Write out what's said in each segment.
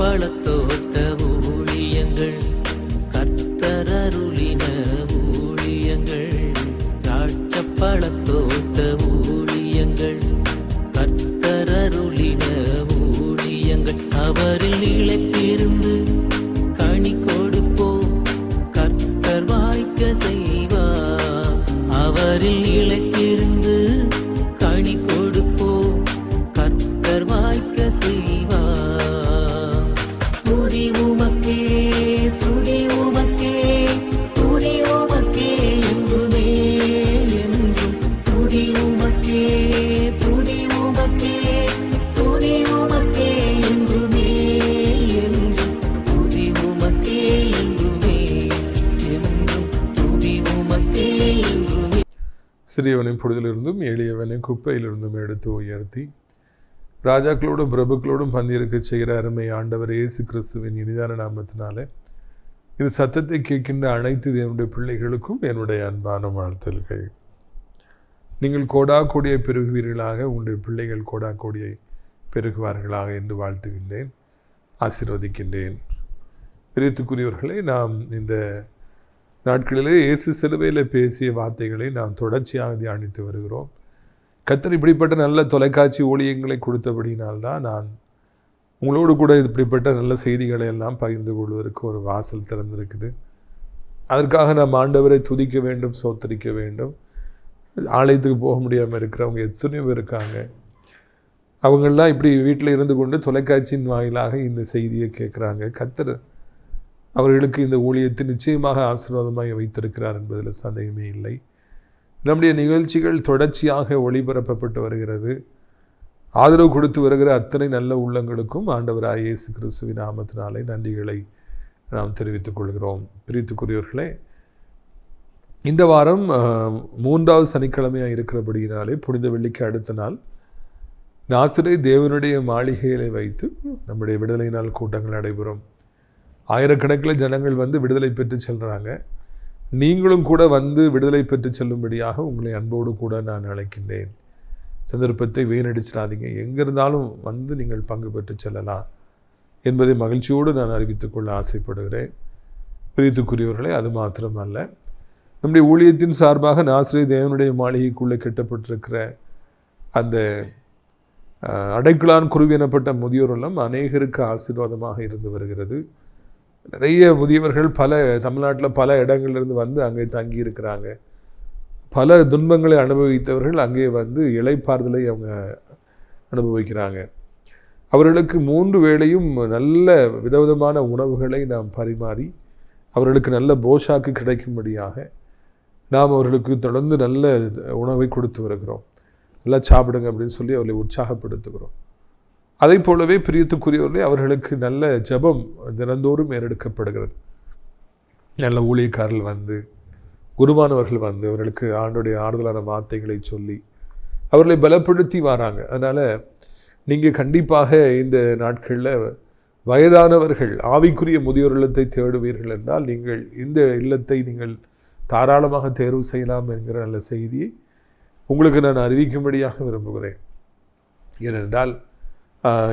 பழத்தோட்ட ஊழியங்கள், கர்த்தரருளின ஊழியங்கள். திராட்சை பழத்தோட்ட ஊழியங்கள், கர்த்தரருளின ஊழியங்கள். அவரில் நிலைத்திருந்து கனி கொடுப்போம், கர்த்தர் வாய்க்க செய்வார். அவரில் நிலைத்திருந்து கனி கொடுப்போம், கர்த்தர் வாய்க்க செய்வார். துதி உமக்கே, துதி உமக்கே, துதி உமக்கே என்றுமே என்றும். துதி உமக்கே, துதி உமக்கே, துதி உமக்கே என்றுமே என்றும். துதி உமக்கே என்றுமே என்றும். துதி உமக்கே என்றுமே. சிறியவனை பொழுதிலிருந்தும் எளியவனை குப்பையிலிருந்தும் எடுத்து உயர்த்தி ராஜாக்களோடும் பிரபுக்களோடும் பந்தியிருக்க செய்கிற அருமை ஆண்டவர் இயேசு கிறிஸ்துவின் இனிதான நாமத்தினாலே இது சத்தத்தை கேட்கின்ற அனைத்து என்னுடைய பிள்ளைகளுக்கும் என்னுடைய அன்பான வாழ்த்தல்கள். நீங்கள் கோடா கோடியை பெருகுவீர்களாக, உங்களுடைய பிள்ளைகள் கோடா கோடியை பெருகுவார்களாக என்று வாழ்த்துகின்றேன், ஆசீர்வதிக்கின்றேன். பிரியத்துக்குரியவர்களே, நாம் இந்த நாட்களிலே இயேசு சிலுவையில் பேசிய வார்த்தைகளை நாம் தொடர்ச்சியாக தியானித்து வருகிறோம். கர்த்தர் இப்படிப்பட்ட நல்ல தொலைக்காட்சி ஊழியங்களை கொடுத்தபடினால்தான் நான் உங்களோடு கூட இப்படிப்பட்ட நல்ல செய்திகளை எல்லாம் பகிர்ந்து கொள்வதற்கு ஒரு வாசல் திறந்திருக்குது. அதற்காக நாம் ஆண்டவரை துதிக்க வேண்டும், சோத்தரிக்க வேண்டும். ஆலயத்துக்கு போக முடியாமல் இருக்கிறவங்க எத்தனையோ பேர் இருக்காங்க. அவங்கெல்லாம் இப்படி வீட்டில் இருந்து கொண்டு தொலைக்காட்சியின் வாயிலாக இந்த செய்தியை கேட்குறாங்க. கர்த்தர் அவர்களுக்கு இந்த ஊழியத்தை நிச்சயமாக ஆசீர்வாதமாக வைத்திருக்கிறார் என்பதில் சந்தேகமே இல்லை. நம்முடைய நிகழ்ச்சிகள் தொடர்ச்சியாக ஒளிபரப்பப்பட்டு வருகிறது. ஆதரவு கொடுத்து வருகிற அத்தனை நல்ல உள்ளங்களுக்கும் ஆண்டவராகிய இயேசு கிறிஸ்துவின் நாமத்தினாலே நன்றிகளை நாம் தெரிவித்துக் கொள்கிறோம். பிரியத்துக்குரியவர்களே, இந்த வாரம் 3வது சனிக்கிழமையாக இருக்கிறபடியினாலே புனித வெள்ளிக்கு அடுத்த நாள் நாசரே தேவனுடைய மாளிகைகளை வைத்து நம்முடைய விடுதலை நாள் கூட்டங்கள் நடைபெறும். ஆயிரக்கணக்கில் ஜனங்கள் வந்து விடுதலை பெற்று செல்கிறாங்க. நீங்களும் கூட வந்து விடுதலை பெற்று செல்லும்படியாக உங்களை அன்போடு கூட நான் அழைக்கின்றேன். சந்தர்ப்பத்தை வீணடிச்சிடாதீங்க. எங்கே இருந்தாலும் வந்து நீங்கள் பங்கு பெற்று செல்லலாம் என்பதை மகிழ்ச்சியோடு நான் அறிவித்துக்கொள்ள ஆசைப்படுகிறேன். பிரியத்துக்குரியவர்களே, அது மாத்திரமல்ல, நம்முடைய ஊழியத்தின் சார்பாக நாசரே தேவனுடைய மாளிகைக்குள்ளே கட்டப்பட்டிருக்கிற அந்த அடைக்கலான் குருவி எனப்பட்ட முதியோர் இல்லம் அநேகருக்கு ஆசீர்வாதமாக இருந்து வருகிறது. நிறைய முதியவர்கள் தமிழ்நாட்டில் பல இடங்களிலிருந்து வந்து அங்கே தங்கி இருக்கிறாங்க. பல துன்பங்களை அனுபவித்தவர்கள் அங்கே வந்து இளைப்பாறுதலை அவங்க அனுபவிக்கிறாங்க. அவர்களுக்கு 3 வேளையும் நல்ல விதவிதமான உணவுகளை நாம் பரிமாறி அவர்களுக்கு நல்ல போஷாக்கு கிடைக்கும்படியாக நாம் அவர்களுக்கு தொடர்ந்து நல்ல உணவை கொடுத்து வருகிறோம். நல்லா சாப்பிடுங்க அப்படின்னு சொல்லி அவர்களை உற்சாகப்படுத்துகிறோம். அதை போலவே பிரியத்துக்குரியவர்களே, அவர்களுக்கு நல்ல ஜெபம் தினந்தோறும் ஏறெடுக்கப்படுகிறது. நல்ல ஊழியக்காரர்கள் வந்து, குருவானவர்கள் வந்து அவர்களுக்கு ஆண்டுடைய ஆறுதலான வார்த்தைகளை சொல்லி அவர்களை பலப்படுத்தி வராங்க. அதனால் நீங்கள் கண்டிப்பாக இந்த நாட்களில் வயதானவர்கள் ஆவிக்குரிய முதியோர் இல்லத்தை தேடுவீர்கள் என்றால் நீங்கள் இந்த இல்லத்தை நீங்கள் தாராளமாக தேர்வு செய்யலாம் என்கிற நல்ல செய்தியை உங்களுக்கு நான் அறிவிக்கும்படியாக விரும்புகிறேன். ஏனென்றால்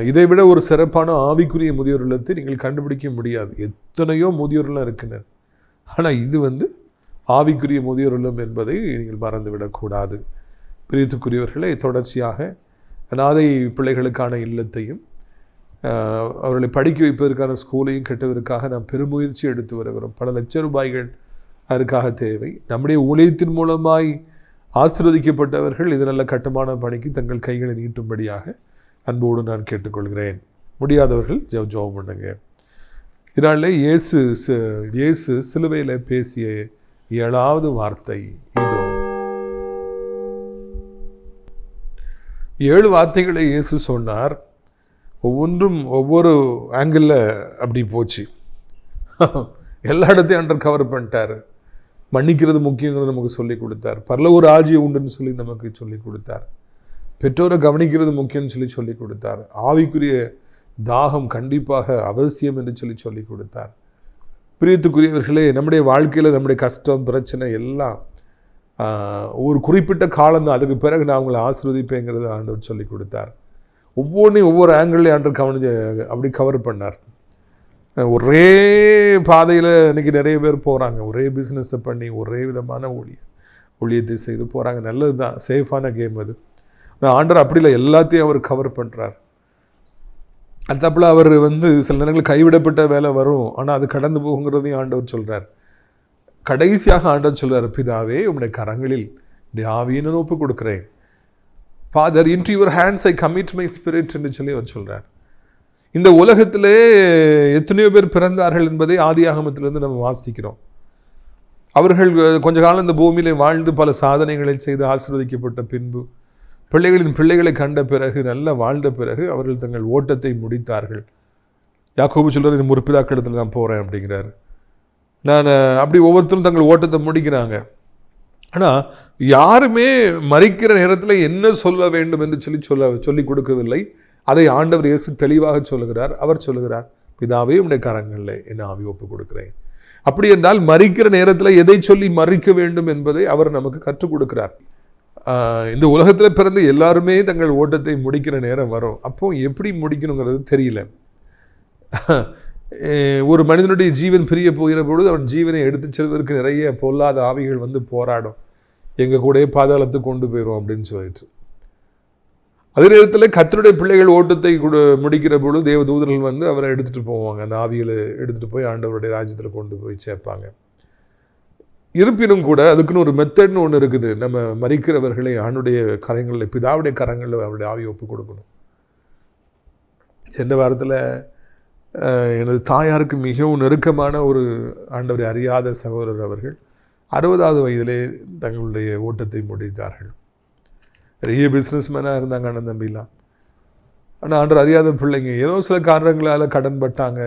இதைவிட ஒரு சிறப்பான ஆவிக்குரிய முதியோர் இல்லத்தை நீங்கள் கண்டுபிடிக்க முடியாது. எத்தனையோ முதியோர் இல்லம் இருக்கின்றன. ஆனால் இது வந்து ஆவிக்குரிய முதியோர் இல்லம் என்பதை நீங்கள் மறந்துவிடக்கூடாது. பிரியத்துக்குரியவர்களே, தொடர்ச்சியாக அநாதை பிள்ளைகளுக்கான இல்லத்தையும் அவர்களை படிக்க வைப்பதற்கான ஸ்கூலையும் கட்டுவதற்காக நாம் பெருமுயற்சி எடுத்து வருகிறோம். பல லட்சம் ரூபாய்கள் அதற்காக தேவை. நம்முடைய ஊழியத்தின் மூலமாய் ஆசீர்வதிக்கப்பட்டவர்கள் இது நல்ல கட்டுமான பணிக்கு தங்கள் கைகளை நீட்டும்படியாக அன்போடு நான் கேட்டுக்கொள்கிறேன். முடியாதவர்கள் ஜெபம் பண்ணுங்க. இதனாலே இயேசு சிலுவையில் பேசிய 7வது வார்த்தை இதோ. 7 வார்த்தைகளை இயேசு சொன்னார். ஒவ்வொன்றும் ஒவ்வொரு ஆங்கிளில் அப்படி போச்சு. எல்லா இடத்தையும் அண்டர் கவர் பண்ணிட்டார். மன்னிக்கிறது முக்கியங்கிறது நமக்கு சொல்லிக் கொடுத்தார். பரலோக ராஜ்யம் உண்டுன்னு சொல்லி நமக்கு சொல்லிக் கொடுத்தார். பெற்றோரை கவனிக்கிறது முக்கியம்னு சொல்லிக் கொடுத்தார். ஆவிக்குரிய தாகம் கண்டிப்பாக அவசியம் என்று சொல்லிக் கொடுத்தார். பிரியத்துக்குரியவர்களே, நம்முடைய வாழ்க்கையில் நம்முடைய கஷ்டம் பிரச்சனை எல்லாம் ஒரு குறிப்பிட்ட காலம்தான், அதுக்கு பிறகு நான் உங்களை ஆசீர்வதிப்பேங்கிறது ஆண்டவர் சொல்லி கொடுத்தார். ஒவ்வொன்றையும் ஒவ்வொரு ஆங்கிள்லையும் ஆண்டவர் அப்படி கவர் பண்ணார். ஒரே பாதையில் இன்றைக்கி நிறைய பேர் போகிறாங்க, ஒரே பிஸ்னஸை பண்ணி ஒரே விதமான ஊழியத்தை செய்து போகிறாங்க. நல்லது தான், சேஃபான கேம் அது. ஆனால் ஆண்டவர் அப்படி இல்லை, எல்லாத்தையும் அவர் கவர் பண்ணுறார். அதுக்கப்புறம் அவர் சில நேரங்கள் கைவிடப்பட்ட வேலை வரும், ஆனால் அது கடந்து போகுங்கிறதையும் ஆண்டவர் சொல்கிறார். கடைசியாக ஆண்டவர் சொல்கிறார், பிதாவே உம்முடைய கரங்களில் இந்த ஆவியை நான் ஒப்பு கொடுக்குறேன். Father, into your hands I commit my spirit என்று சொல்லி அவர் சொல்கிறார். இந்த உலகத்திலே எத்தனையோ பேர் பிறந்தார்கள் என்பதை ஆதியாகமத்திலிருந்து நம்ம வாசிக்கிறோம். அவர்கள் கொஞ்ச காலம் இந்த பூமியிலே வாழ்ந்து பல சாதனைகளை செய்து ஆசீர்வதிக்கப்பட்ட பின்பு பிள்ளைகளின் பிள்ளைகளை கண்ட பிறகு, நல்லா வாழ்ந்த பிறகு அவர்கள் தங்கள் ஓட்டத்தை முடித்தார்கள். யாக்கோபு சொல்கிறார், இந்த முற்பிதாக்களிடத்தில் நான் போகிறேன் அப்படிங்கிறார். நான் அப்படி ஒவ்வொருத்தரும் தங்கள் ஓட்டத்தை முடிக்கிறாங்க. ஆனால் யாருமே மரிக்கிற நேரத்தில் என்ன சொல்ல வேண்டும் என்று சொல்லி கொடுக்கவில்லை. அதை ஆண்டவர் இயேசு தெளிவாக சொல்லுகிறார். அவர் சொல்லுகிறார், பிதாவே உம்முடைய கரங்களில் என் ஆவி ஒப்பு கொடுக்கிறேன். அப்படி என்றால் மரிக்கிற நேரத்தில் எதை சொல்லி மறிக்க வேண்டும் என்பதை அவர் நமக்கு கற்றுக் கொடுக்கிறார். இந்த உலகத்தில் பிறந்து எல்லாருமே தங்கள் ஓட்டத்தை முடிக்கிற நேரம் வரும். அப்போது எப்படி முடிக்கணுங்கிறது தெரியல. ஒரு மனிதனுடைய ஜீவன் பிரிய போகிற பொழுது அவன் ஜீவனை எடுத்து செல்வதற்கு நிறைய பொல்லாத ஆவிகள் போராடும், எங்கள் கூடயே பாதாளத்துக்கு கொண்டு போயிடும் அப்படின்னு சொல்லிட்டு. அதே நேரத்தில் கர்த்தருடைய பிள்ளைகள் ஓட்டத்தை முடிக்கிற பொழுது தேவ தூதர்கள் அவரை எடுத்துகிட்டு போவாங்க. அந்த ஆவிகளை எடுத்துகிட்டு போய் ஆண்டவருடைய ராஜ்யத்தில் கொண்டு போய் சேர்ப்பாங்க. இருப்பினும் கூட அதுக்குன்னு ஒரு மெத்தட்னு ஒன்று இருக்குது. நம்ம மரிக்கிறவர்களை ஆண்டுடைய கரங்களில், பிதாவுடைய கரங்களில் அவருடைய ஆவியை ஒப்பு கொடுக்கணும். சென்ற வாரத்தில் எனது தாயாருக்கு மிகவும் நெருக்கமான ஒரு ஆண்டவரை அறியாத சகோதரர் அவர்கள் 60வது வயதிலே தங்களுடைய ஓட்டத்தை முடித்தார்கள். பெரிய பிஸ்னஸ்மேனாக இருந்தாங்க அண்ணன் தம்பிலாம். ஆனால் ஆண்டவர் அறியாத பிள்ளைங்க ஏதோ சில காரணங்களால் கடன் பட்டாங்க,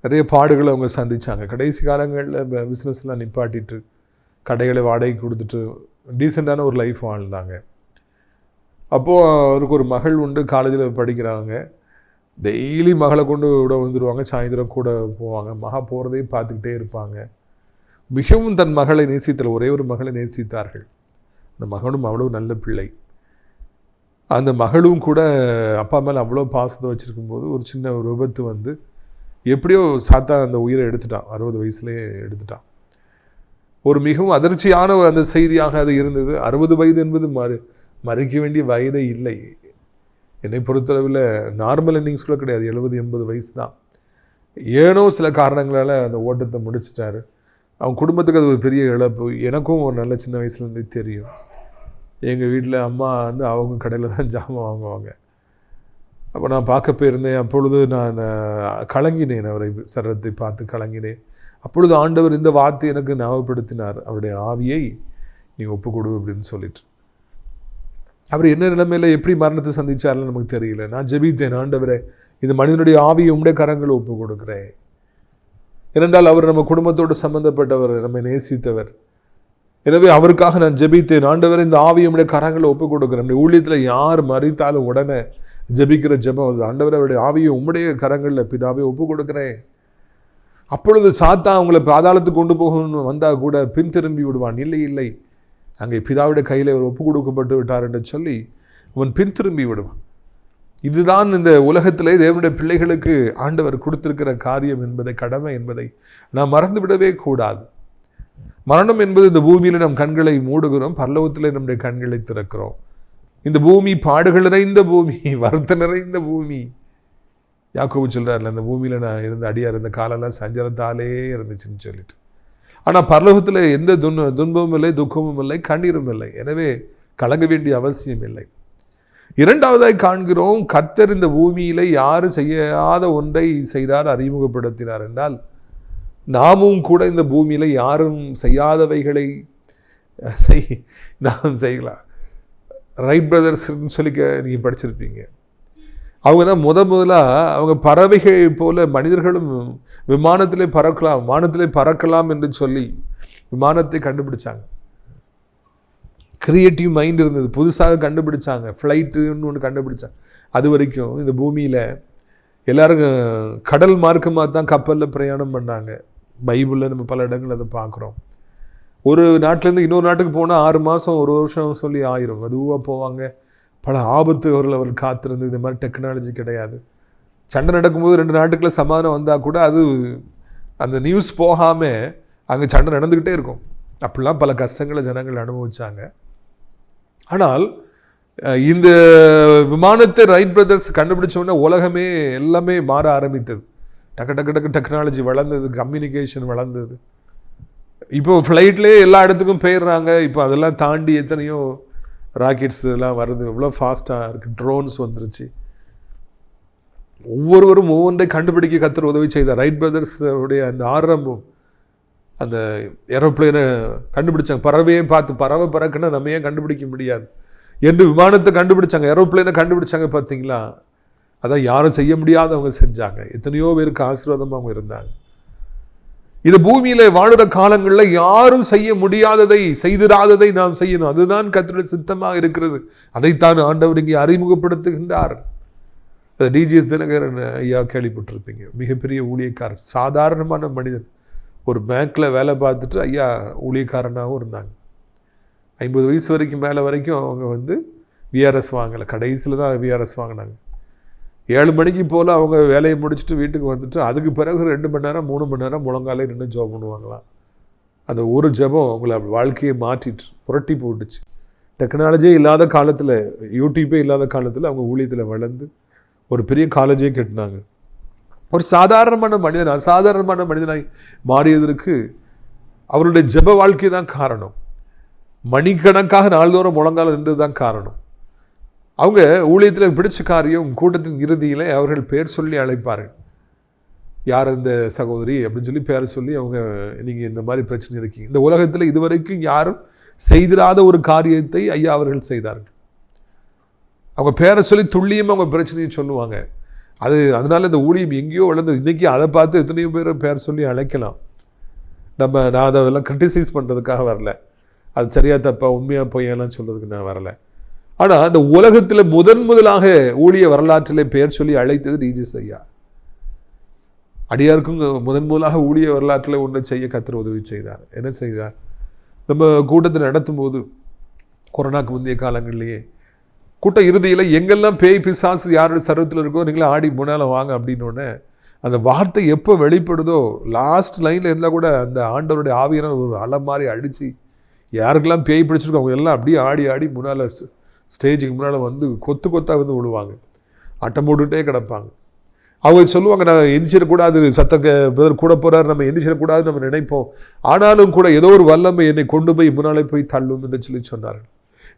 நிறைய பாடுகளை அவங்க சந்தித்தாங்க. கடைசி காலங்களில் பிஸ்னஸ்லாம் நிப்பாட்டிட்டு கடைகளை வாடகைக்கு கொடுத்துட்டு டீசெண்டான ஒரு லைஃப் வாழ்ந்தாங்க. அப்போது அவருக்கு ஒரு மகள் உண்டு, காலேஜில் படிக்கிறாங்க. டெய்லி மகளை கொண்டு விட வந்துடுவாங்க, சாயந்தரம் கூட போவாங்க. மகா போகிறதையும் பார்த்துக்கிட்டே இருப்பாங்க. மிகவும் தன் மகளை நேசித்தார், ஒரே ஒரு மகளை நேசித்தார்கள். அந்த மகனும் அவ்வளோ நல்ல பிள்ளை. அந்த மகளும் கூட அப்பா மேலே அவ்வளோ பாசத்தை வச்சுருக்கும்போது ஒரு சின்ன ஒரு விபத்து எப்படியோ சாத்தா அந்த உயிரை எடுத்துட்டான். 60 வயசுலேயே எடுத்துட்டான். ஒரு மிகவும் அதிர்ச்சியான அந்த செய்தியாக அது இருந்தது. 60 வயது என்பது மறிக்க வேண்டிய வயதே இல்லை. என்னை பொறுத்தளவில் நார்மல் இன்னிங்ஸ் கூட கிடையாது, 70-80 வயசு தான். ஏனோ சில காரணங்களால் அந்த ஓட்டத்தை முடிச்சிட்டாரு. அவங்க குடும்பத்துக்கு அது ஒரு பெரிய இழப்பு. எனக்கும் ஒரு நல்ல சின்ன வயசுலேருந்தே தெரியும். எங்கள் வீட்டில் அம்மா அவங்க கடையில் தான் ஜாமான் வாங்குவாங்க. அப்போ நான் பார்க்க போயிருந்தேன். அப்பொழுது நான் கலங்கினேன், அவரை சரத்தை பார்த்து கலங்கினேன். அப்பொழுது ஆண்டவர் இந்த வார்த்தை எனக்கு ஞாபகப்படுத்தினார், அவருடைய ஆவியை நீ ஒப்புக்கொடு அப்படின்னு சொல்லிட்டு. அவர் என்ன நிலைமையில் எப்படி மரணத்தை சந்தித்தார்னு நமக்கு தெரியல. நான் ஜெபித்தேன், ஆண்டவரே இந்த மனிதனுடைய ஆவியை உம்முடைய கரங்களை ஒப்பு கொடுக்குறேன். ஏனென்றால் அவர் நம்ம குடும்பத்தோடு சம்பந்தப்பட்டவர், நம்மை நேசித்தவர். எனவே அவருக்காக நான் ஜெபித்தேன், ஆண்டவரே இந்த ஆவியை உம்முடைய கரங்களை ஒப்பு கொடுக்குறேன். நம்முடைய ஊழியத்தில் யார் மறித்தாலும் உடனே ஜெபிக்கிற ஜெபம் அது, ஆண்டவரே அவருடைய ஆவியை உம்முடைய கரங்களில் பிதாவை ஒப்பு கொடுக்குறேன். அப்பொழுது சாத்தா அவங்கள பாதாளத்துக்கு கொண்டு போகணும்னு வந்தால் கூட பின் திரும்பி விடுவான். இல்லை இல்லை, அங்கே பிதாவுடைய கையில் அவர் ஒப்பு கொடுக்கப்பட்டு விட்டார் என்று சொல்லி அவன் பின் திரும்பி விடுவான். இதுதான் இந்த உலகத்திலே தேவனுடைய பிள்ளைகளுக்கு ஆண்டவர் கொடுத்திருக்கிற காரியம் என்பதை, கடமை என்பதை நாம் மறந்துவிடவே கூடாது. மரணம் என்பது இந்த பூமியில் நம் கண்களை மூடுகிறோம், பரலோகத்திலே நம்முடைய கண்களை திறக்கிறோம். இந்த பூமி பாடுகள் நிறைந்த பூமி, வருத்தம் நிறைந்த பூமி. யாக்கோபு சொல்கிறார்ல, அந்த பூமியில் நான் இருந்த அடியாக இருந்த காலெல்லாம் சஞ்சலத்தாலே இருந்துச்சுன்னு சொல்லிட்டு. ஆனால் பரலோகத்தில் எந்த துன்பமும் இல்லை, துக்கமும் இல்லை, கண்ணீரும் இல்லை. எனவே கலங்க வேண்டிய அவசியம் இல்லை. இரண்டாவதாய் காண்கிறோம், கர்த்தர் இந்த பூமியில் யாரு செய்யாத ஒன்றை செய்தார், அறிமுகப்படுத்தினார் என்றால், நாமும் கூட இந்த பூமியில் யாரும் செய்யாதவைகளை நாம் செய்யலாம். ரைட் பிரதர்ஸ்ன்னு சொல்லிக்க நீங்கள் படிச்சிருப்பீங்க. அவங்க தான் முதலாக அவங்க பறவைகள் போல மனிதர்களும் விமானத்திலே பறக்கலாம், வானத்திலே பறக்கலாம் என்று சொல்லி விமானத்தை கண்டுபிடிச்சாங்க. கிரியேட்டிவ் மைண்ட் இருந்தது, புதுசாக கண்டுபிடிச்சாங்க. ஃப்ளைட்டுன்னு ஒன்று கண்டுபிடிச்சாங்க. அது வரைக்கும் இந்த பூமியில் எல்லாருக்கும் கடல் மார்க்கமாக தான் கப்பலில் பிரயாணம் பண்ணாங்க. பைபிளில் நம்ம பல இடங்கள் அதை பார்க்குறோம். ஒரு நாட்டிலேருந்து இன்னொரு நாட்டுக்கு போனால் 6 மாதம் 1 வருஷம் சொல்லி ஆயிரும். அதுவாக போவாங்க. பல ஆபத்துகள் அவர்கள் காத்திருந்து, இந்த மாதிரி டெக்னாலஜி கிடையாது. சண்டை நடக்கும்போது 2 நாட்டுக்குள்ள சமாதானம் வந்தால் கூட அது அந்த நியூஸ் போகாமல் அங்கே சண்டை நடந்துக்கிட்டே இருக்கும். அப்படிலாம் பல கஷ்டங்களை ஜனங்கள் அனுபவிச்சாங்க. ஆனால் இந்த விமானத்தை ரைட் பிரதர்ஸ் கண்டுபிடிச்சோடனே உலகமே எல்லாமே மாற ஆரம்பித்தது. டக்கு டெக்னாலஜி வளர்ந்தது, கம்யூனிகேஷன் வளர்ந்தது. இப்போ ஃப்ளைட்லேயே எல்லா இடத்துக்கும் போயிடுறாங்க. இப்போ அதெல்லாம் தாண்டி எத்தனையோ ராக்கெட்ஸ் எல்லாம் வருது, இவ்வளோ ஃபாஸ்ட்டாக இருக்குது. ட்ரோன்ஸ் வந்துருச்சு. ஒவ்வொருவரும் ஒவ்வொன்றை கண்டுபிடிக்க கர்த்தர் உதவி செய்தார். ரைட் பிரதர்ஸுடைய அந்த ஆரம்பம், அந்த ஏரோப்ளேனை கண்டுபிடிச்சாங்க. பறவையே பார்த்து பறவை பறக்குன்னா நம்ம ஏன் கண்டுபிடிக்க முடியாது என்று விமானத்தை கண்டுபிடிச்சாங்க, ஏரோப்ளேனை கண்டுபிடிச்சாங்க. பார்த்தீங்களா, அதான் யாரும் செய்ய முடியாதவங்க செஞ்சாங்க. எத்தனையோ பேருக்கு ஆசீர்வாதமாக அவங்க இருந்தாங்க. இது பூமியில வாழுற காலங்களில் யாரும் செய்ய முடியாததை, செய்திராததை நாம் செய்யணும். அதுதான் கர்த்தருடைய சித்தமாக இருக்கிறது. அதைத்தான் ஆண்டவர் இங்கே அறிமுகப்படுத்துகின்றார். டிஜிஎஸ் தினகரன் ஐயா கேள்விப்பட்டிருப்பீங்க. மிகப்பெரிய ஊழியக்காரர், சாதாரணமான மனிதன். ஒரு பேங்க்கில் வேலை பார்த்துட்டு ஐயா ஊழியக்காரனாகவும் இருந்தாங்க. 50 வயசு வரைக்கும் மேலே வரைக்கும் அவங்க விஆர்எஸ் வாங்கலை. கடைசியில் தான் விஆர்எஸ் வாங்கினாங்க. 7 மணிக்கு போல் அவங்க வேலையை முடிச்சுட்டு வீட்டுக்கு வந்துட்டு அதுக்கு பிறகு 2 மணி நேரம் 3 மணி நேரம் முழங்காலே நின்று ஜெபம் பண்ணுவாங்களாம். அந்த ஒரு ஜெபம் அவங்கள வாழ்க்கையை மாற்றிட்டு புரட்டி போட்டுச்சு. டெக்னாலஜியே இல்லாத காலத்தில், யூடியூப்பே இல்லாத காலத்தில் அவங்க ஊழியத்தில் வளர்ந்து ஒரு பெரிய காலேஜே கட்டினாங்க. ஒரு சாதாரணமான மனிதன் அசாதாரணமான மனிதனாய் மாறியதற்கு அவருடைய ஜெப வாழ்க்கை தான் காரணம். மணிக்கணக்காக நாள்தோறும் முழங்கால நின்றது தான் காரணம். அவங்க ஊழியத்தில் பிடிச்ச காரியம், கூட்டத்தின் இறுதியில் அவர்கள் பேர் சொல்லி அழைப்பார்கள். யார் இந்த சகோதரி அப்படின்னு சொல்லி பேர் சொல்லி அவங்க, நீங்கள் இந்த மாதிரி பிரச்சனை இருக்கீங்க. இந்த உலகத்தில் இதுவரைக்கும் யாரும் செய்திராத ஒரு காரியத்தை ஐயா அவர்கள் செய்தார்கள். அவங்க பேரை சொல்லி துல்லியமாக அவங்க பிரச்சனையை சொல்லுவாங்க. அதனால இந்த ஊழியம் எங்கேயோ வளர்ந்து இன்றைக்கி அதை பார்த்து எத்தனையோ பேர் பேர் சொல்லி அழைக்கலாம். நான் அதெல்லாம் கிரிட்டிசைஸ் பண்ணுறதுக்காக வரல, அது சரியாக தப்பா உண்மையாக பொய்யெல்லாம் சொல்கிறதுக்கு நான் வரலை. ஆனால் அந்த உலகத்தில் முதலாக ஊழிய வரலாற்றிலே பெயர் சொல்லி அழைத்தது டிஜிஎஸ் ஐயா. அடியாருக்கும் முதலாக ஊழிய வரலாற்றில் ஒன்றை செய்ய கர்த்தர் உதவி செய்தார். என்ன செய்தார்? நம்ம கூட்டத்தை நடத்தும் போது கொரோனாக்கு முந்தைய காலங்கள்லேயே கூட்ட இறுதியில் எங்கெல்லாம் பேய் பிசாசு யாருடைய சர்வத்தில் இருக்கோ நீங்களே ஆடி முன்னால் வாங்க அப்படின்னோடனே அந்த வார்த்தை எப்போ வெளிப்படுதோ லாஸ்ட் லைனில் இருந்தால் கூட அந்த ஆண்டவருடைய ஆவியான ஒரு அலை மாதிரி அடித்து யாருக்கெல்லாம் பேய் பிடிச்சிருக்கோ அவங்க எல்லாம் அப்படியே ஆடி முன்னால் ஸ்டேஜுக்கு முன்னால் கொத்தாக விழுவாங்க. அட்டம் போட்டுகிட்டே கிடப்பாங்க. அவங்க சொல்லுவாங்க, நான் எந்திரிச்சிடக்கூடாது, பிரதர் கூட போகிறார், நம்ம எந்திரிச்சிடக்கூடாதுன்னு நம்ம நினைப்போம். ஆனாலும் கூட ஏதோ ஒரு வல்லமை என்னை கொண்டு போய் முன்னாலே போய் தள்ளும் என்று சொல்லி சொன்னார்கள்.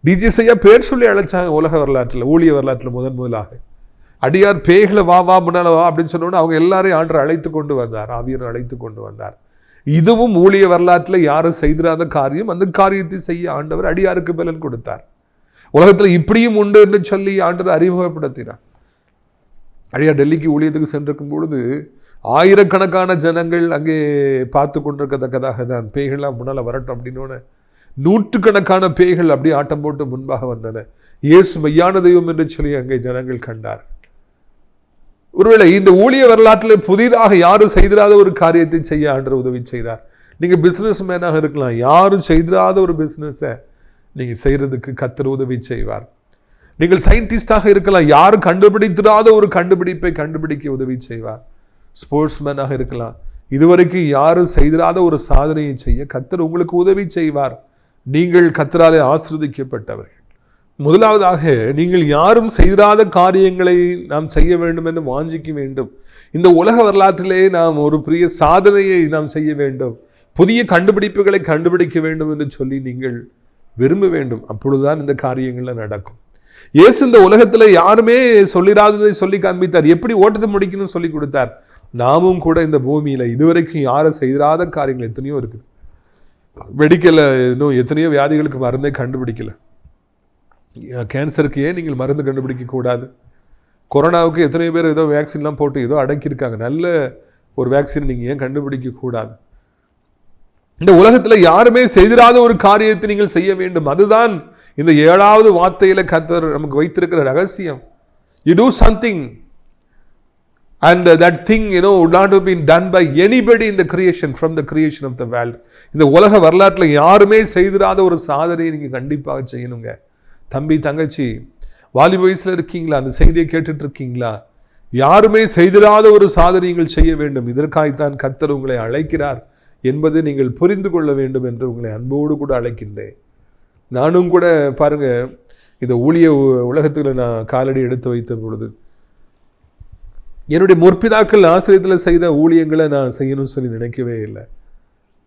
டிஜிஎஸ் ஐயா பேர் சொல்லி அழைச்சாங்க. உலக வரலாற்றில், ஊழிய வரலாற்றில் முதலாக அடியார் பேய்களை வா முன்னால் வா அப்படின்னு சொன்னோன்னா அவங்க எல்லாரையும் ஆண்டவர் அழைத்து கொண்டு வந்தார், ஆவியர் அழைத்து கொண்டு வந்தார். இதுவும் ஊழிய வரலாற்றில் யாரும் செய்திராத காரியம். அந்த காரியத்தை செய்ய ஆண்டவர் அடியாருக்கு பலன் கொடுத்தார். உலகத்தில் இப்படியும் உண்டு என்று சொல்லி ஆண்டவர் அறிமுகப்படுத்தினார். அடியார் டெல்லிக்கு ஊழியத்துக்கு சென்றிருக்கும் பொழுது ஆயிரக்கணக்கான ஜனங்கள் அங்கே பார்த்து கொண்டிருக்கத்தக்கதாக நான் பேய்கள்லாம் முன்னால் வரட்டும் அப்படின்னோன்னு நூற்றுக்கணக்கான பேய்கள் அப்படியே ஆட்டம் போட்டு முன்பாக வந்தன. இயேசு மெய்யான தெய்வம் என்று சொல்லி அங்கே ஜனங்கள் கண்டார். ஒருவேளை இந்த ஊழிய வரலாற்றில் புதிதாக யாரும் செய்திராத ஒரு காரியத்தை செய்ய ஆண்டவர் உதவி செய்தார். நீங்கள் பிஸ்னஸ் மேனாக இருக்கலாம், யாரும் செய்திராத ஒரு பிஸ்னஸை நீங்கள் செய்கிறதுக்கு கர்த்தர் உதவி செய்வார். நீங்கள் சயின்டிஸ்டாக இருக்கலாம், யாரும் கண்டுபிடித்திராத ஒரு கண்டுபிடிப்பை கண்டுபிடிக்க உதவி செய்வார். ஸ்போர்ட்ஸ் மேனாக இருக்கலாம், இதுவரைக்கும் யாரும் செய்திராத ஒரு சாதனையை செய்ய கர்த்தர் உங்களுக்கு உதவி செய்வார். நீங்கள் கர்த்தராலே ஆசீர்வதிக்கப்பட்டவர்கள். முதலாவதாக நீங்கள் யாரும் செய்திராத காரியங்களை நாம் செய்ய வேண்டும் என்று வாஞ்சிக்க வேண்டும். இந்த உலக வரலாற்றிலே நாம் ஒரு பெரிய சாதனையை நாம் செய்ய வேண்டும், புதிய கண்டுபிடிப்புகளை கண்டுபிடிக்க வேண்டும் என்று சொல்லி நீங்கள் விரும்ப வேண்டும். அப்பொழுதுதான் இந்த காரியங்கள்லாம் நடக்கும். இயேசு இந்த உலகத்தில் யாருமே சொல்லிடாததை சொல்லி காண்பித்தார். எப்படி ஓட்டத்தை முடிக்கணும்னு சொல்லி கொடுத்தார். நாமும் கூட இந்த பூமியில் இதுவரைக்கும் யாரும் செய்திராத காரியங்கள் எத்தனையோ இருக்குது. மெடிக்கலில் இன்னும் எத்தனையோ வியாதிகளுக்கு மருந்தே கண்டுபிடிக்கல. கேன்சருக்கு ஏன் நீங்கள் மருந்து கண்டுபிடிக்கக்கூடாது? கொரோனாவுக்கு எத்தனையோ பேர் ஏதோ வேக்சின்லாம் போட்டு ஏதோ அடக்கியிருக்காங்க. நல்ல ஒரு வேக்சின் நீங்கள் ஏன் கண்டுபிடிக்கக்கூடாது? இந்த உலகத்தில் யாருமே செய்திராத ஒரு காரியத்தை நீங்கள் செய்ய வேண்டும். அதுதான் இந்த 7வது வார்த்தையில கர்த்தர் நமக்கு வைத்திருக்கிற ரகசியம். You do something and that thing would not have been done by anybody in the creation, from the creation of the world. இந்த உலக வரலாற்றில் யாருமே செய்திராத ஒரு சாதனையை நீங்கள் கண்டிப்பாக செய்யணுங்க. தம்பி தங்கச்சி வாலிப வயசில் இருக்கீங்களா? அந்த செய்தியை கேட்டுட்டு இருக்கீங்களா? யாருமே செய்திராத ஒரு சாதனைகள் செய்ய வேண்டும். இதற்காகத்தான் கர்த்தர் உங்களை அழைக்கிறார் என்பதை நீங்கள் புரிந்து கொள்ள வேண்டும் என்று உங்களை அன்போடு கூட அழைக்கின்றேன். நானும் கூட பாருங்க, இந்த ஊழிய உலகத்தில் நான் காலடி எடுத்து வைத்த பொழுது என்னுடைய முற்பிதாக்கள் ஆசிரியத்தில் செய்த ஊழியங்களை நான் செய்யணும்னு சொல்லி நினைக்கவே இல்லை.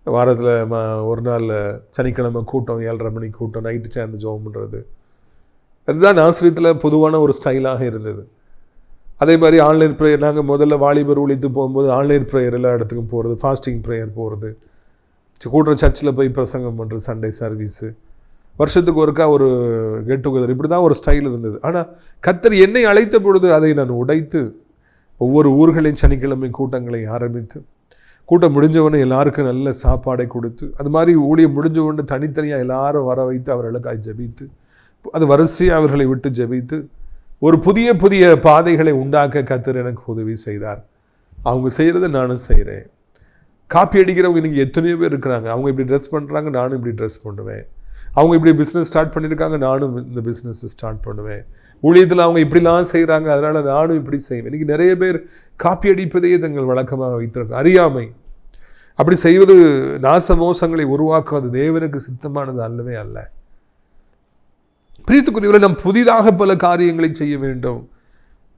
வாரத்தில் ஒரு நாள் சனிக்கிழமை கூட்டம், 7:30 மணிக்கு கூட்டம், நைட்டு சேர்ந்து ஜெபம் பண்ணுறது, அதுதான் ஆசிரியத்தில் பொதுவான ஒரு ஸ்டைலாக இருந்தது. அதே மாதிரி ஆன்லைன் ப்ரேயர், நாங்கள் முதல்ல வாலிபர் ஊழியத்து போகும்போது ஆன்லைன் ப்ரேயர் எல்லா இடத்துக்கும் போகிறது, ஃபாஸ்டிங் ப்ரேயர் போகிறது, கூட்டுற சர்ச்சில் போய் பிரசங்கம் பண்ணுறது, சண்டே சர்வீஸு, வருஷத்துக்கு ஒருக்கா ஒரு கெட் டுகெதர், இப்படி தான் ஒரு ஸ்டைல் இருந்தது. ஆனால் கர்த்தர் என்னை அழைத்த பொழுது அதை நான் உடைத்து ஒவ்வொரு ஊர்களையும் சனிக்கிழமை கூட்டங்களை ஆரம்பித்து, கூட்டம் முடிஞ்சவொடனே எல்லாருக்கும் நல்ல சாப்பாடை கொடுத்து, அது மாதிரி ஊழியம் முடிஞ்சவொடனே தனித்தனியாக எல்லாரும் வர வைத்து அவர்களுக்காக ஜெபித்து, அது வரிசையாக அவர்களை விட்டு ஜெபித்து ஒரு புதிய புதிய பாதைகளை உண்டாக்க கர்த்தர் எனக்கு உதவி செய்தார். அவங்க செய்கிறத நானும் செய்கிறேன். காப்பி அடிக்கிறவங்க இன்றைக்கி எத்தனையோ பேர் இருக்கிறாங்க. அவங்க இப்படி ட்ரெஸ் பண்ணுறாங்க, நானும் இப்படி ட்ரெஸ் பண்ணுவேன். அவங்க இப்படி பிஸ்னஸ் ஸ்டார்ட் பண்ணியிருக்காங்க, நானும் இந்த பிஸ்னஸ் ஸ்டார்ட் பண்ணுவேன். ஊழியத்தில் அவங்க இப்படிலாம் செய்கிறாங்க, அதனால் நானும் இப்படி செய்வேன். இன்றைக்கி நிறைய பேர் காப்பி அடிப்பதையே தங்கள் வழக்கமாக வைத்திருக்காங்க. அறியாமை. அப்படி செய்வது நாச மோசங்களை உருவாக்குவது தேவனுக்கு சித்தமானது அல்லவே அல்ல. பிரியத்துக்குரியவர்களே, நாம் புதிதாக பல காரியங்களை செய்ய வேண்டும்.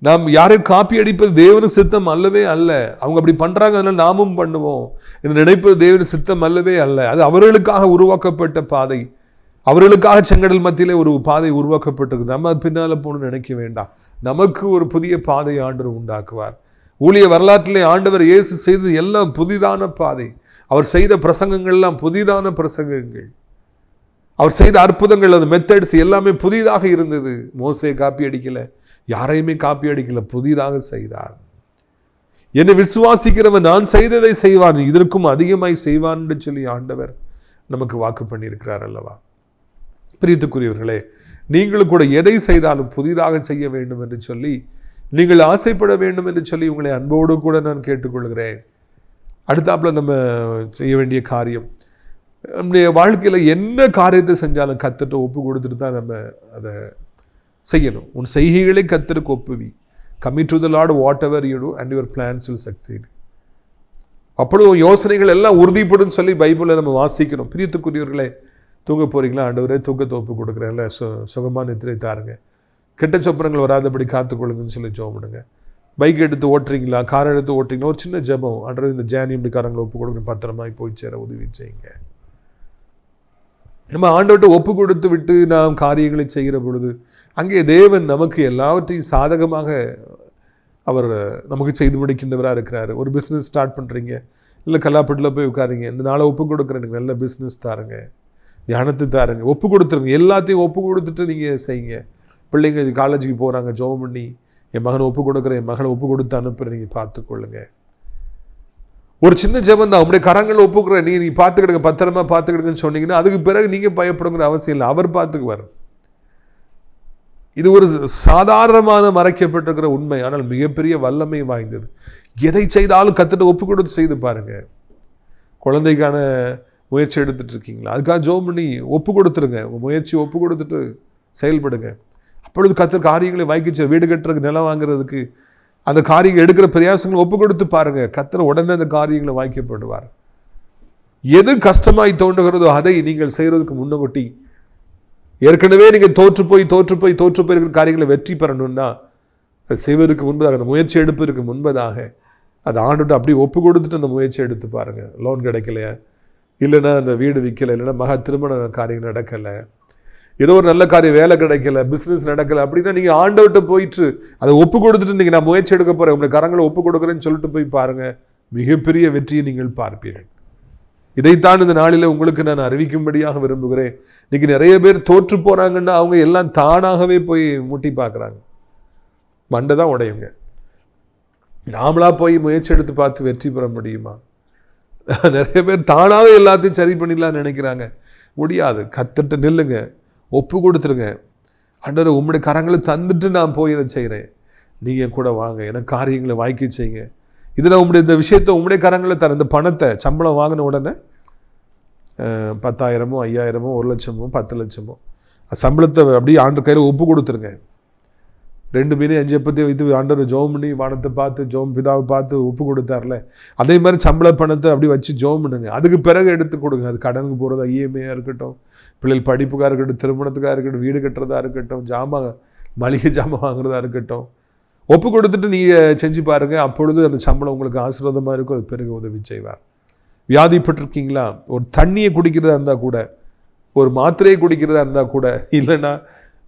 நாம் யாரையும் காப்பி அடிப்பது தேவனு சித்தம் அல்லவே அல்ல. அவங்க அப்படி பண்ணுறாங்க, அதனால் நாமும் பண்ணுவோம் என்று நினைப்பது தேவனு சித்தம் அல்லவே அல்ல. அது அவர்களுக்காக உருவாக்கப்பட்ட பாதை, அவர்களுக்காக செங்கடல் மத்தியிலே ஒரு பாதை உருவாக்கப்பட்டிருக்கு. நம்ம பின்னால் போகணும்னு நினைக்க வேண்டாம். நமக்கு ஒரு புதிய பாதை ஆண்டவர் உண்டாக்குவார். ஊழிய வரலாற்றிலே ஆண்டவர் இயேசு செய்தது எல்லாம் புதிதான பாதை. அவர் செய்த பிரசங்கங்கள்லாம் புதிதான பிரசங்கங்கள். அவர் செய்த அற்புதங்கள், அது மெத்தட்ஸ் எல்லாமே புதிதாக இருந்தது. மோசே காப்பி அடிக்கலை, யாரையுமே காப்பி அடிக்கலை, புதிதாக செய்தார். என்னை விசுவாசிக்கிறவன் நான் செய்ததை செய்வான், இதற்கும் அதிகமாய் செய்வான் என்று சொல்லி ஆண்டவர் நமக்கு வாக்கு பண்ணியிருக்கிறார் அல்லவா. பிரியத்துக்குரியவர்களே, நீங்களும் கூட எதை செய்தாலும் புதிதாக செய்ய வேண்டும் என்று சொல்லி, நீங்கள் ஆசைப்பட வேண்டும் என்று சொல்லி உங்களை அன்போடு கூட நான் கேட்டுக்கொள்கிறேன். அடுத்தாப்புல நம்ம செய்ய வேண்டிய காரியம், நம்முடைய வாழ்க்கையில் என்ன காரியத்தை செஞ்சாலும் கர்த்தர்ட்ட ஒப்பு கொடுத்துட்டு தான் நம்ம அதை செய்யணும். உன் செய்கைகளை கர்த்தருக்கு ஒப்புவி. commit to the Lord whatever you do and your plans will succeed. அப்பொழுது யோசனைகள் எல்லாம் உறுதிப்படும் சொல்லி பைபிளில் நம்ம வாசிக்கிறோம். பிரியத்துக்குரியவர்களே, தூங்க போகிறீங்களா? ஆண்டவரே தூக்கத்தை ஒப்பு கொடுக்குறேன், இல்லை சுகமாக நித்திரை தாருங்க, கெட்ட சொப்பனங்கள் வராதபடி காத்துக்கொள்ளுங்கன்னு சொல்லி ஜெபம். பைக் எடுத்து ஓட்டுறீங்களா, கார் எடுத்து ஓட்டுறீங்களா, ஒரு சின்ன ஜெபம், ஆண்டவரே இந்த ஜானியம்காரங்களை ஒப்பு கொடுக்கணும், பத்திரமாய் போய் சேர உதவி செய்யுங்க. நம்ம ஆண்டவர்கிட்ட ஒப்பு கொடுத்து விட்டு நாம் காரியங்களை செய்கிற பொழுது அங்கே தேவன் நமக்கு எல்லாவற்றையும் சாதகமாக அவர் நமக்கு செய்து முடிக்கின்றவராக இருக்கிறார். ஒரு பிஸ்னஸ் ஸ்டார்ட் பண்ணுறீங்க, இல்லை கல்லாப்பட்டில் போய் உட்காருங்க, இந்த நாளை ஒப்பு கொடுக்குறேன், எனக்கு நல்ல பிஸ்னஸ் தாருங்க, தியானத்தை தாருங்க, ஒப்பு கொடுத்துருங்க. எல்லாத்தையும் ஒப்பு கொடுத்துட்டு நீங்கள் செய்யுங்க. பிள்ளைங்க காலேஜுக்கு போகிறாங்க, ஜெபம் பண்ணி என் மகனை ஒப்பு கொடுக்குறேன், என் மகளை ஒப்பு கொடுத்து அனுப்புகிறேன், நீங்கள் பார்த்துக்கொள்ளுங்க. ஒரு சின்ன ஜெபம் தான், உங்களுடைய கரங்களில் ஒப்புக்கிறேன், நீங்கள் பார்த்துக்கிடுங்க, பத்திரமா பார்த்துக்கிடுங்கன்னு சொன்னீங்கன்னா அதுக்கு பிறகு நீங்கள் பயப்படுங்கிற அவசியம் இல்லை, அவர் பார்த்துக்குவார். இது ஒரு சாதாரணமான மறைக்கப்பட்டிருக்கிற உண்மை, ஆனால் மிகப்பெரிய வல்லமை வாய்ந்தது. எதை செய்தாலும் கர்த்தர்ட்ட ஒப்பு கொடுத்து செய்து பாருங்க. குழந்தைக்கான முயற்சி எடுத்துட்டு இருக்கீங்களா, அதுக்காக ஜெபம் பண்ணி ஒப்பு கொடுத்துருங்க, முயற்சி ஒப்பு கொடுத்துட்டு செயல்படுங்க. அப்பொழுது கர்த்தர் காரியங்களை வாய்க்கிச்சு. வீடு கட்டுறதுக்கு, நிலம் வாங்குறதுக்கு, அந்த காரியங்கள் எடுக்கிற பிரயாசங்களை ஒப்பு கொடுத்து பாருங்க, கர்த்தர் உடனே அந்த காரியங்களை வாய்க்கப்படுவார். எது கஷ்டமாய் தோன்றுகிறதோ அதை நீங்கள் செய்கிறதுக்கு முன்னகொட்டி, ஏற்கனவே நீங்கள் தோற்று போய் இருக்கிற காரியங்களை வெற்றி பெறணும்னா அது செய்வதற்கு முன்பதாக, அந்த முயற்சி எடுப்பதற்கு முன்பதாக அது ஆண்டுட்டு அப்படி ஒப்பு கொடுத்துட்டு அந்த முயற்சி எடுத்து பாருங்கள். லோன் கிடைக்கலையா, இல்லைன்னா அந்த வீடு விற்கலை, இல்லைன்னா திருமண காரியம் நடக்கலை, ஏதோ ஒரு நல்ல காரியம் வேலை கிடைக்கல, பிஸ்னஸ் நடக்கலை அப்படின்னா நீங்கள் ஆண்டவர்கிட்ட போயிட்டு அதை ஒப்பு கொடுத்துட்டு நீங்கள் நான் முயற்சி எடுக்க போகிறேன், உங்களை கரங்களை ஒப்பு கொடுக்குறேன்னு சொல்லிட்டு போய் பாருங்கள், மிகப்பெரிய வெற்றியை நீங்கள் பார்ப்பீர்கள். இதைத்தான் இந்த நாளில் உங்களுக்கு நான் அறிவிக்கும்படியாக விரும்புகிறேன். இன்றைக்கி நிறைய பேர் தோற்று போகிறாங்கன்னா அவங்க எல்லாம் தானாகவே போய் முட்டி பார்க்குறாங்க, மண்டை தான் உடையுங்க. நாமளாக போய் முயற்சி எடுத்து பார்த்து வெற்றி பெற முடியுமா? நிறைய பேர் தானாக எல்லாத்தையும் சரி பண்ணிடலாம்னு நினைக்கிறாங்க, முடியாது. கர்த்தர்ட்ட நில்லுங்க, ஒப்பு கொடுத்துருங்க. ஆண்டவரே உம்முடைய கரங்களை தந்துட்டு நான் போய் இதை செய்கிறேன், நீங்கள் கூட வாங்க, எனக்கு காரியங்களை வாய்க்க செய்யுங்க. இதில் உங்களுடைய இந்த விஷயத்தை உங்களுடைய கரங்களை தர, இந்த பணத்தை சம்பளம் வாங்கின உடனே 10,000 5,000 1 லட்சமோ 10 லட்சமோ சம்பளத்தை அப்படியே ஆண்டு கையில் ஒப்பு கொடுத்துருங்க. 2 மீன் 5 அப்பத்தையும் வைத்து ஆண்டவர் ஜெபம் பண்ணி வானத்தை பார்த்து பிதாவை பார்த்து ஒப்பு கொடுத்தார்ல, அதே மாதிரி சம்பள பணத்தை அப்படி வச்சு ஜெபம் பண்ணுங்க. அதுக்கு பிறகு எடுத்து கொடுங்க. அது கடனுக்கு போகிறது, இஎம்ஐயாக இருக்கட்டும், பிள்ளைகள் படிப்புக்காக இருக்கட்டும், திருமணத்துக்காக இருக்கட்டும், வீடு கட்டுறதா இருக்கட்டும், மளிகை ஜாமான் வாங்குறதா இருக்கட்டும், ஒப்பு கொடுத்துட்டு நீங்கள் செஞ்சு பாருங்கள். அப்பொழுது அந்த சம்பளம் உங்களுக்கு ஆசீர்வாதமாக இருக்கும். அது பிறகு உதவி செய்வார். வியாதிப்பட்டிருக்கீங்களா? ஒரு தண்ணியை குடிக்கிறதா இருந்தால் கூட, ஒரு மாத்திரையை குடிக்கிறதா இருந்தால் கூட, இல்லைன்னா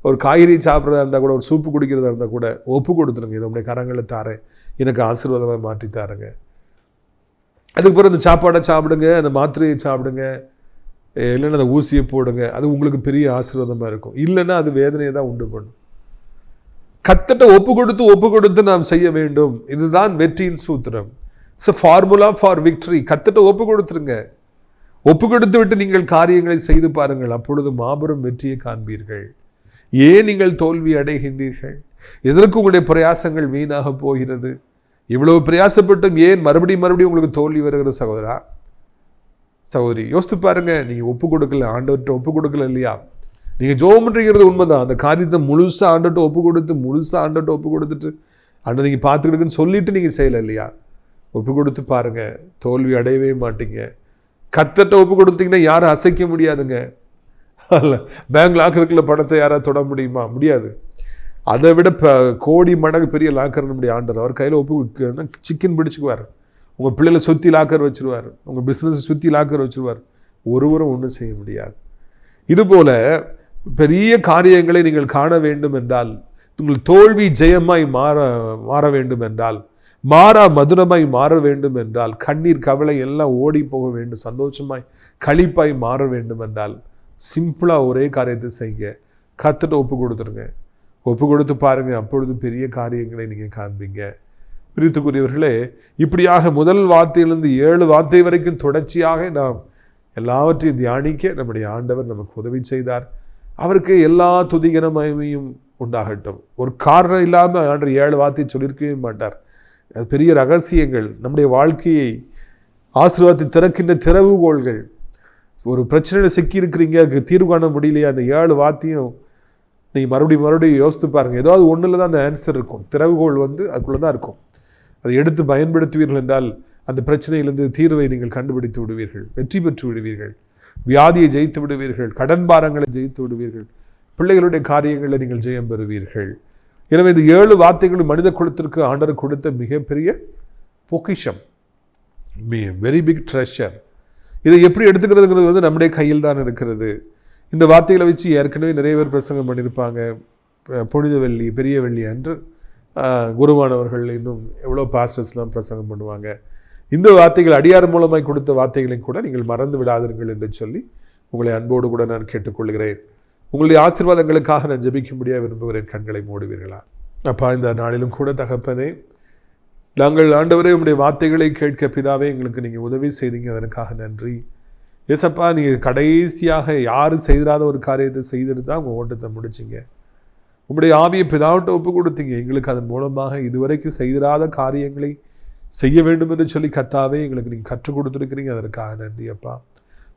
ஒரு காய்கறி சாப்பிட்றதா இருந்தால் கூட, ஒரு சூப்பு குடிக்கிறதா இருந்தால் கூட ஒப்பு கொடுத்துருங்க. இதை உங்களுடைய கரங்களை தாரேன், எனக்கு ஆசீர்வாதமாக மாற்றி தாருங்க. அதுக்கப்புறம் அந்த சாப்பாடை சாப்பிடுங்க, அந்த மாத்திரையை சாப்பிடுங்க, இல்லைன்னா அந்த ஊசியை போடுங்க. அது உங்களுக்கு பெரிய ஆசீர்வாதமாக இருக்கும். இல்லைன்னா அது வேதனையை தான் உண்டு பண்ணும். கர்த்தர்ட்ட ஒப்பு கொடுத்து நாம் செய்ய வேண்டும். இதுதான் வெற்றியின் சூத்திரம். It's a formula for victory. கர்த்தர்ட்ட ஒப்பு கொடுத்துருங்க. ஒப்பு கொடுத்து விட்டு நீங்கள் காரியங்களை செய்து பாருங்கள். அப்பொழுது மாபெரும் வெற்றியை காண்பீர்கள். ஏன் நீங்கள் தோல்வி அடைகின்றீர்கள்? எதற்கு உங்களுடைய பிரயாசங்கள் வீணாக போகிறது? இவ்வளவு பிரயாசப்பட்டும் ஏன் மறுபடியும் உங்களுக்கு தோல்வி வருகிற சகோதரா, சகோதரி, யோசித்து பாருங்க. நீங்கள் ஒப்பு கொடுக்கல, ஆண்டவர்கிட்ட ஒப்பு கொடுக்கல இல்லையா? நீங்கள் ஜெபம் பண்ணுறது உண்மைதான். அந்த காரியத்தை முழுசாக ஆண்டவர்கிட்ட ஒப்பு கொடுத்துட்டு ஆண்டவர் நீங்கள் பார்த்துக்கிட்டுன்னு சொல்லிட்டு நீங்கள் செய்யலை இல்லையா? ஒப்பு கொடுத்து பாருங்கள், தோல்வி அடையவே மாட்டீங்க. கர்த்தர்ட்ட ஒப்பு கொடுத்தீங்கன்னா யாரும் அசைக்க முடியாதுங்க. அல்ல, பேங்க் லாக்கருக்குள்ள பணத்தை யாராவது தொட முடியுமா? முடியாது. அதை விட கோடி மடங்கு பெரிய லாக்கர் நம்முடைய ஆண்டவர். அவர் கையில் ஒப்பு சிக்கன் பிடிச்சிக்குவார். உங்கள் பிள்ளைகளை சுற்றி லாக்கர் வச்சுருவார். உங்கள் பிஸ்னஸை சுற்றி லாக்கர் வச்சுருவார். ஒருவரும் ஒன்றும் செய்ய முடியாது. இதுபோல் பெரிய காரியங்களை நீங்கள் காண வேண்டும் என்றால், உங்கள் தோல்வி ஜெயமாய் மாற வேண்டும் என்றால், மதுரமாய் மாற வேண்டும் என்றால், கண்ணீர் கவலை எல்லாம் ஓடி போக வேண்டும், சந்தோஷமாய் களிப்பாய் மாற வேண்டும் என்றால், சிம்பிளாக ஒரே காரியத்தை செய்யுங்க. கர்த்தர்ட்ட ஒப்பு கொடுத்துருங்க. ஒப்பு கொடுத்து பாருங்கள். அப்பொழுது பெரிய காரியங்களை நீங்கள் காண்பீங்க. பிரித்துக்குரியவர்களே, இப்படியாக முதல் வார்த்தையிலிருந்து 7 வார்த்தை வரைக்கும் தொடர்ச்சியாக நாம் எல்லாவற்றையும் தியானிக்க நம்முடைய ஆண்டவர் நமக்கு உதவி செய்தார். அவருக்கு எல்லா துதிகன மகிமையும் உண்டாகட்டும். ஒரு காரணம் இல்லாமல் ஆண்டவர் 7 வார்த்தையை சொல்லியிருக்கவே மாட்டார். அது பெரிய ரகசியங்கள், நம்முடைய வாழ்க்கையை ஆசீர்வாதத்தை திறக்கின்ற திறவுகோள்கள். ஒரு பிரச்சனையில் சிக்கியிருக்கிறீங்க, அதுக்கு தீர்வு காண முடியலையா, அந்த 7 வார்த்தையும் நீங்கள் மறுபடியும் யோசித்து பாருங்கள். ஏதாவது ஒன்றில் தான் அந்த ஆன்சர் இருக்கும். திறவுகோள் அதுக்குள்ளே தான் இருக்கும். அதை எடுத்து பயன்படுத்துவீர்கள் என்றால் அந்த பிரச்சனையிலிருந்து தீர்வை நீங்கள் கண்டுபிடித்து விடுவீர்கள், வெற்றி பெற்று விடுவீர்கள், வியாதியை ஜெயித்து விடுவீர்கள், கடன் பாரங்களை ஜெயித்து விடுவீர்கள், பிள்ளைகளுடைய காரியங்களில் நீங்கள் ஜெயம் பெறுவீர்கள். எனவே இந்த 7 வார்த்தைகள் மனித குலத்திற்கு ஆண்டவர் கொடுத்த மிகப்பெரிய பொக்கிஷம், வெரி பிக் ட்ரெஷர். இதை எப்படி எடுத்துக்கிறதுங்கிறது நம்முடைய கையில் தான் இருக்கிறது. இந்த வார்த்தைகளை வச்சு ஏற்கனவே நிறைய பேர் பிரசங்கம் பண்ணியிருப்பாங்க. புனித வெள்ளி, பெரிய வெள்ளி அன்று குருவானவர்கள், இன்னும் எவ்வளோ பாஸ்டர்ஸ்லாம் பிரசங்கம் பண்ணுவாங்க. இந்த வார்த்தைகள் அடியார் மூலமாய் கொடுத்த வார்த்தைகளையும் கூட நீங்கள் மறந்து விடாதீர்கள் என்று சொல்லி உங்களை அன்போடு கூட நான் கேட்டுக்கொள்கிறேன். உங்களுடைய ஆசீர்வாதங்களுக்காக நான் ஜெபிக்கும்படியாக விரும்புகிறேன். கண்களை மூடுவீர்களா? அப்பா, இந்த நாளிலும் கூட தகப்பனே, நாங்கள் ஆண்டவரே உங்களுடைய வார்த்தைகளை கேட்க பிதாவே எங்களுக்கு நீங்கள் உதவி செய்தீங்க, அதற்காக நன்றி. ஏசப்பா, நீங்கள் கடைசியாக யாரும் செய்திராத ஒரு காரியத்தை செய்துட்டு தான் உங்கள் ஓட்டத்தை முடிச்சிங்க. உங்களுடைய ஆவியை பிதாவிட்ட ஒப்பு கொடுத்தீங்க. எங்களுக்கு அதன் மூலமாக இதுவரைக்கும் செய்திராத காரியங்களை செய்ய வேண்டும் என்று சொல்லி கர்த்தாவே எங்களுக்கு நீங்கள் கற்றுக் கொடுத்துருக்கிறீங்க. அதற்காக நன்றி அப்பா.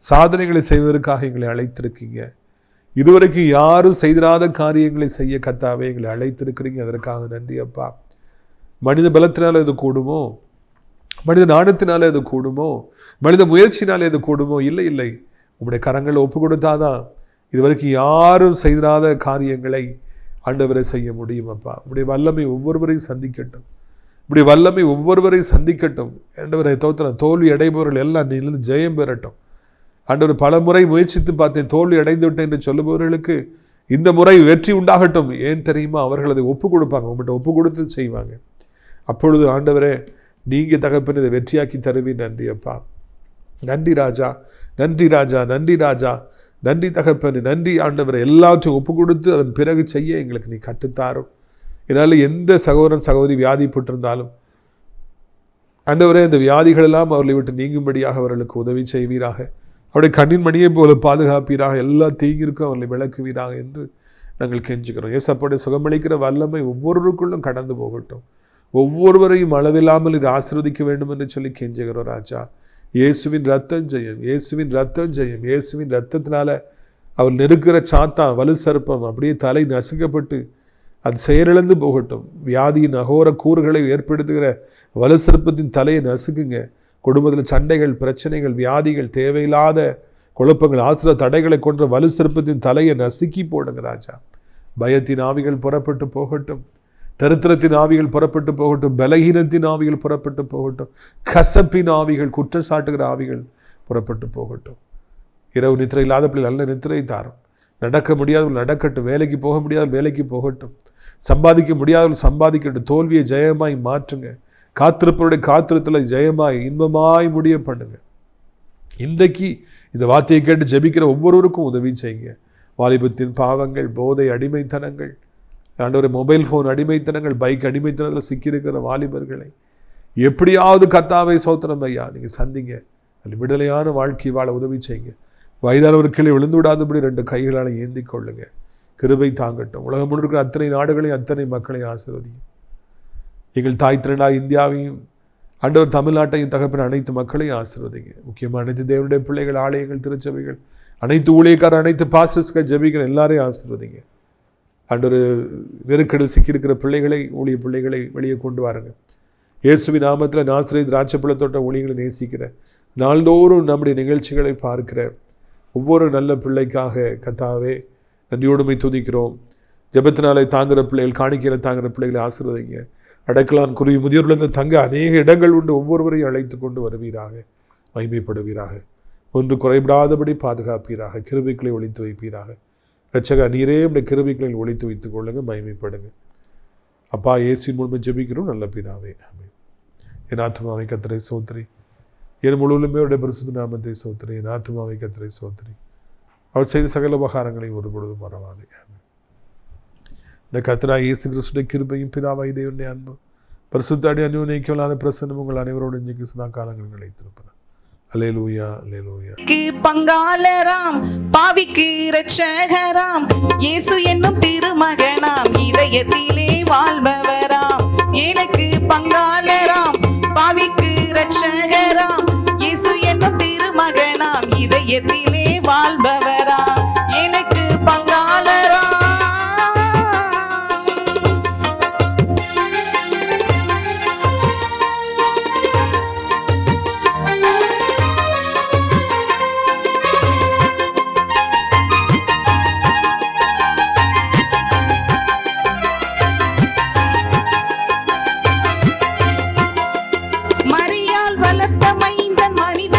சாதனைகளை செய்வதற்காக எங்களை அழைத்திருக்கீங்க. இதுவரைக்கும் யாரும் செய்திராத காரியங்களை செய்ய கர்த்தாவே எங்களை அழைத்திருக்கிறீங்க. அதற்காக நன்றி அப்பா. மனித பலத்தினால இது கூடுமோ, மனித நாணத்தினால இது கூடுமோ, மனித முயற்சினால இது கூடுமோ? இல்லை. உங்களுடைய கரங்களை ஒப்பு கொடுத்தாதான் இதுவரைக்கும் யாரும் செய்திராத காரியங்களை ஆண்டவரை செய்ய முடியும் அப்பா. உங்களுடைய வல்லமை ஒவ்வொருவரையும் சந்திக்கட்டும். இப்படி வல்லமை ஒவ்வொருவரையும் சந்திக்கட்டும். ஆண்டவரை தோல்வி அடைபவர்கள் எல்லாம் நீ ஜெயம் பெறட்டும். ஆண்டவர், பல முறை முயற்சித்து பார்த்தேன், தோல்வி அடைந்து விட்டேன் என்று சொல்லுபவர்களுக்கு இந்த முறை வெற்றி உண்டாகட்டும். ஏன் தெரியுமா? அவர்கள் அதை ஒப்பு கொடுப்பாங்க, உங்கள்கிட்ட ஒப்பு கொடுத்து செய்வாங்க. அப்பொழுது ஆண்டவரே, நீங்கள் தகப்பன் இதை வெற்றியாக்கி தருவீர். நன்றி அப்பா. நன்றி ராஜா, நன்றி ராஜா, நன்றி ராஜா, நன்றி தகப்பன், நன்றி ஆண்டவரை. எல்லாவற்றையும் ஒப்பு கொடுத்து அதன் பிறகு செய்ய எங்களுக்கு நீ கற்றுத்தாரும். இதனால் எந்த சகோதரன் சகோதரி வியாதிப்பட்டிருந்தாலும் ஆண்டவரே, இந்த வியாதிகளெல்லாம் அவர்களை விட்டு நீங்கும்படியாக அவர்களுக்கு உதவி செய்வீராக. அவருடைய கண்ணின் மணியை போல பாதுகாப்பீராக. எல்லா தீங்கிற்கும் அவர்களை விளக்குவீராக என்று நாங்கள் கெஞ்சுக்கிறோம். ஏசப்பாவுடைய சுகமளிக்கிற வல்லமை ஒவ்வொருவருக்குள்ளும் கடந்து போகட்டும். ஒவ்வொருவரையும் அளவில்லாமல் இது ஆசீர்வதிக்க வேண்டும் என்று சொல்லி கெஞ்சுகிறோம் ராஜா. இயேசுவின் ரத்தம் ஜெயம், இயேசுவின் ரத்தம் ஜெயம். இயேசுவின் ரத்தத்தினால அவர் நெருக்கிற சாத்தான், வலு சர்ப்பம் அப்படியே தலை நசுக்கப்பட்டு அது செயலிழந்து போகட்டும். வியாதியின் அகோர கூறுகளை ஏற்படுத்துகிற வலுசற்பத்தின் தலையை நசுக்குங்க. குடும்பத்தில் சண்டைகள், பிரச்சனைகள், வியாதிகள், தேவையில்லாத குழப்பங்கள், ஆசிர தடைகளை கொன்ற வலுசற்பத்தின் தலையை நசுக்கி போடுங்க ராஜா. பயத்தின் ஆவிகள் புறப்பட்டு போகட்டும். தரித்திரத்தின் ஆவிகள் புறப்பட்டு போகட்டும். பலகீனத்தின் ஆவிகள் புறப்பட்டு போகட்டும். கசப்பின் ஆவிகள், குற்றச்சாட்டுகிற ஆவிகள் புறப்பட்டு போகட்டும். இரவு நித்திரை இல்லாத பிள்ளை நல்ல நித்திரை தாரும். நடக்க முடியாதவர்கள் நடக்கட்டும். வேலைக்கு போக முடியாத வேலைக்கு போகட்டும். சம்பாதிக்க முடியாதவர்கள் சம்பாதிக்கட்டும். தோல்வியை ஜெயமாய் மாற்றுங்க. காத்திருப்பவருடைய காத்திரத்தில் ஜெயமாய் இன்பமாய் முடிய பண்ணுங்க. இன்றைக்கு இந்த வார்த்தையை கேட்டு ஜெபிக்கிற ஒவ்வொருவருக்கும் உதவி செய்யுங்க. வாலிபத்தின் பாவங்கள், போதை அடிமைத்தனங்கள், ஆண்டவரே மொபைல் ஃபோன் அடிமைத்தனங்கள், பைக் அடிமைத்தனத்தில் சிக்கியிருக்கிற வாலிபர்களை எப்படியாவது கர்த்தாவே சோத்திரம் ஐயா நீங்கள் சந்திங்க. அதில் விடுதலையான வாழ்க்கை வாழ உதவி செய்யுங்க. வயதானவர் கீழே விழுந்து விடாதபடி 2 கைகளால் ஏந்தி கொள்ளுங்க. கிருபை தாங்கட்டும். உலகம் முழுக்க இருக்கிற அத்தனை நாடுகளையும் அத்தனை மக்களையும் ஆசீர்வதியும். எங்கள் தாய் திரண்டா இந்தியாவையும் ஆண்டவர் தமிழ்நாட்டையும் தகப்பின அனைத்து மக்களையும் ஆசீர்வதிங்க. முக்கியமாக அனைத்து தேவனுடைய பிள்ளைகள், ஆலயங்கள், திருச்சபைகள், அனைத்து ஊழியக்காரர், அனைத்து பாஸ்டர்ஸ்கள், ஜெபிக்கிற எல்லாரையும் ஆசீர்வதிங்க. ஆண்டவர் நெருக்கடில் சிக்கியிருக்கிற பிள்ளைகளை, ஊழிய பிள்ளைகளை வெளியே கொண்டு வாருங்க. இயேசுவின் நாமத்தில் நாசரேத் திராட்சைப்பழத்தோட்ட ஊழியர்களை நேசிக்கிற, நாள்தோறும் நம்முடைய நிகழ்ச்சிகளை பார்க்கிற ஒவ்வொரு நல்ல பிள்ளைக்காக கர்த்தாவே நன்றியோடுமை துதிக்கிறோம். ஜெபத்தினாலே தாங்குகிற பிள்ளைகள், காணிக்கையில் தாங்குகிற பிள்ளைகளை ஆசீர்வதிங்க. அடக்கலான் குருவி முதியோர்களுக்கு தங்க அநேக இடங்கள் உண்டு. ஒவ்வொருவரையும் அழைத்து கொண்டு வருவீராக, மகிமைப்படுவீராக. ஒன்று குறைபடாதபடி பாதுகாப்பீராக. கிருபைகளை ஒழித்து வைப்பீராக. இரட்சகா நீரே உடைய கிருபைகளை ஒழித்து வைத்துக் கொள்ளுங்க, மகிமைப்படுங்க. அப்பா இயேசுவின் மூலமாக ஜெபிக்கிறோம் நல்ல பிதாவே, ஆமென். என் ஆத்துமாவை கர்த்தரை சோத்திரி, என் முழுவதுமே அவருடைய பரிசுத்த நாமத்தை சோத்திரி. என் ஆத்துமாவை கர்த்தரை சோத்திரி, அவர் செய்த சகல உபகாரங்களை ஒரு பொழுதும் மறவாதே. இந்த கர்த்தராகிய இயேசு கிறிஸ்துவின் கிருபையும் பிதாவாகிய தேவனுடைய அன்பு பரிசுத்த அந்யோன்யமில்லாத பிரசன்னம் உங்கள் அனைவரோடு இன்றைக்கு சதா காலங்கள் நிலைத்திருப்பது. அல்லேலூயா, அல்லேலூயா. பங்காளராம் பாவிக்கு இரட்சகராம் இயேசு என்னும் திருமகனாம் இதயத்திலே வாழ்பவராம். எனக்கு பங்காளராம் பாவிக்கு இரட்சகராம் இயேசு என்னும் திருமகனாம் இதயத்திலே வாழ்பவராம். எனக்கு பங்காளராம் மரியாள் வளர்த்த மைந்தன் மனித